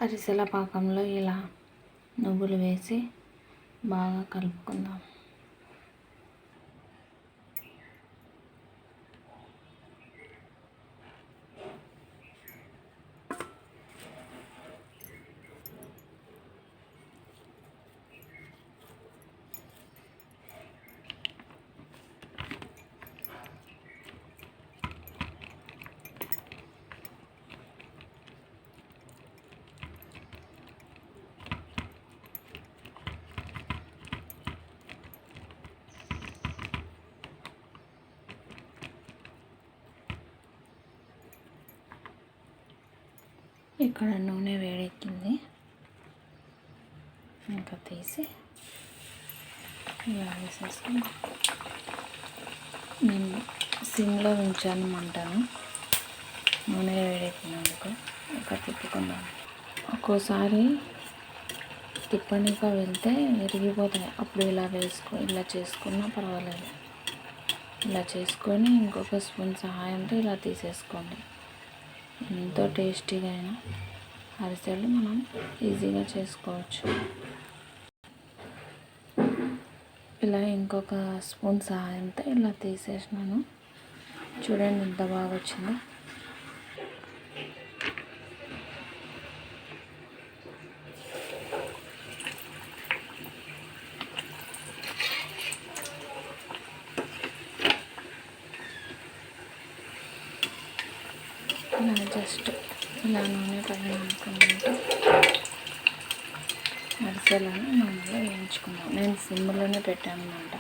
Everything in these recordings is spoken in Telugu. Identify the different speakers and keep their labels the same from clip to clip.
Speaker 1: అరిసెల పాకంలో ఇలా నువ్వులు వేసి బాగా కలుపుకుందాం. ఇక్కడ నూనె వేడెక్కింది, ఇంకా తీసి ఇలా వేసేసుకుని నేను సిమ్లో ఉంచాను మంటను. నూనె వేడెక్కినందుకు ఇంకా తిప్పుకుందాం. ఒక్కోసారి తిప్పనిక వెళ్తే విరిగిపోతాయి, అప్పుడు ఇలా చేసుకున్నా పర్వాలేదు. ఇలా చేసుకొని ఇంకొక స్పూన్ సహాయంతో ఇలా తీసేసుకోండి. ఎంతో టేస్టీగా అయిన అరిసెలు మనం ఈజీగా చేసుకోవచ్చు. ఇలా ఇంకొక స్పూన్ సహాయంతో ఇలా తీసేసినాను. చూడండి ఎంత బాగా వచ్చిందో. ఇలా జస్ట్ ఇలా నూనె పైన అనుకుంటూ అరిసెలను నూనెలో వేయించుకున్నాం. నేను సిమ్లోనే పెట్టాను అన్నమాట.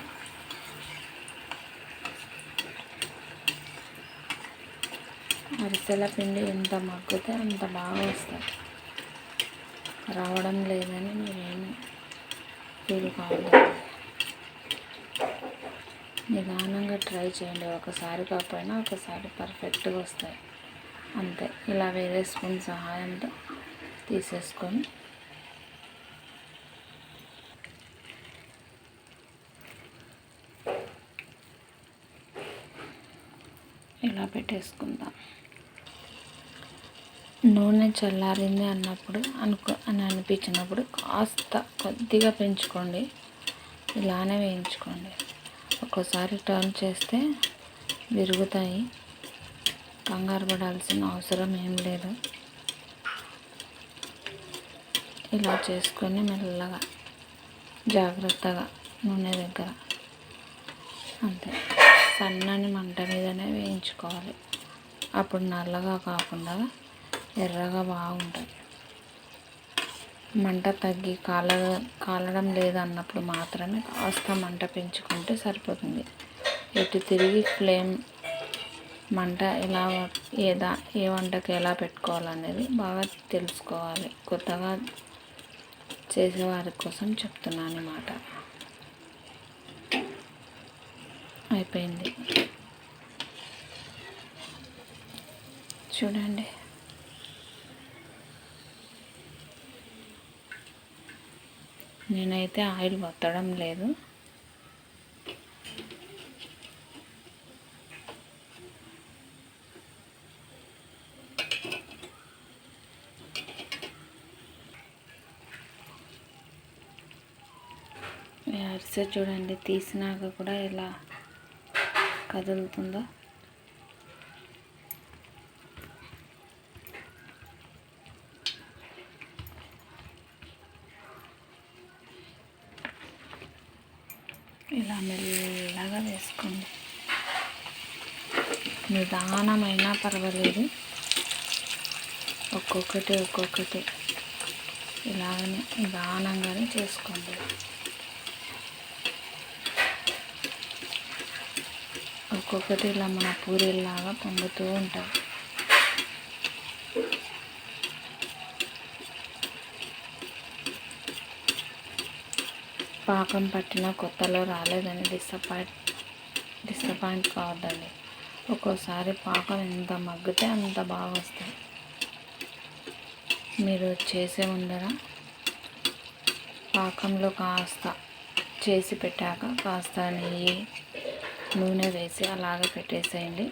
Speaker 1: అరిసెల పిండి ఎంత మగ్గితే అంత బాగా వస్తుంది. రావడం లేదని మీరేమి ఫీల్ కావాలి. నిదానంగా ట్రై చేయండి. ఒకసారి కాకపోయినా ఒకసారి పర్ఫెక్ట్గా వస్తాయి అంతే. ఇలా వేరే స్పూన్ సహాయంతో తీసేసుకొని ఇలా పెట్టేసుకుందాం. నూనె చల్లారింది అని అనిపించినప్పుడు కాస్త కొద్దిగా పెంచుకోండి, ఇలానే వేయించుకోండి. ఒక్కోసారి టర్న్ చేస్తే విరుగుతాయి, కంగారు పడాల్సిన అవసరం ఏం లేదు. ఇలా చేసుకొని మెల్లగా జాగ్రత్తగా నూనె దగ్గర అంతే సన్నని మంట మీదనే వేయించుకోవాలి. అప్పుడు నల్లగా కాకుండా ఎర్రగా బాగుంటుంది. మంట తగ్గి కాలడం లేదన్నప్పుడు మాత్రమే కాస్త మంట పెంచుకుంటే సరిపోతుంది. ఎటు తిరిగి ఫ్లేమ్ మంట ఏ వంటకి ఎలా పెట్టుకోవాలనేది బాగా తెలుసుకోవాలి. కొత్తగా చేసేవారి కోసం చెప్తున్నాను అన్నమాట. అయిపోయింది చూడండి. నేనైతే ఆయిల్ వత్తడం లేదు. అరిసె చూడండి తీసినాక కూడా ఎలా కదులుతుందో. ఇలా మెల్లగా వేసుకోండి. నిదానమైనా పర్వాలేదు, ఒక్కొక్కటి ఇలాగనే నిదానంగానే చేసుకోండి. ఒక్కొక్కటి ఇలా మన పూరీలాగా పొంగుతూ ఉంటాయి. పాకం పట్టిన కొత్తలో రాలేదని డిసప్పాయింట్ కావద్దండి. ఒక్కోసారి పాకం ఎంత మగ్గితే అంత బాగా వస్తాయి. మీరు చేసే ముందర పాకంలో కాస్త చేసి పెట్టాక కాస్త నెయ్యి నూనె వేసి అలాగే పెట్టేసేయండి.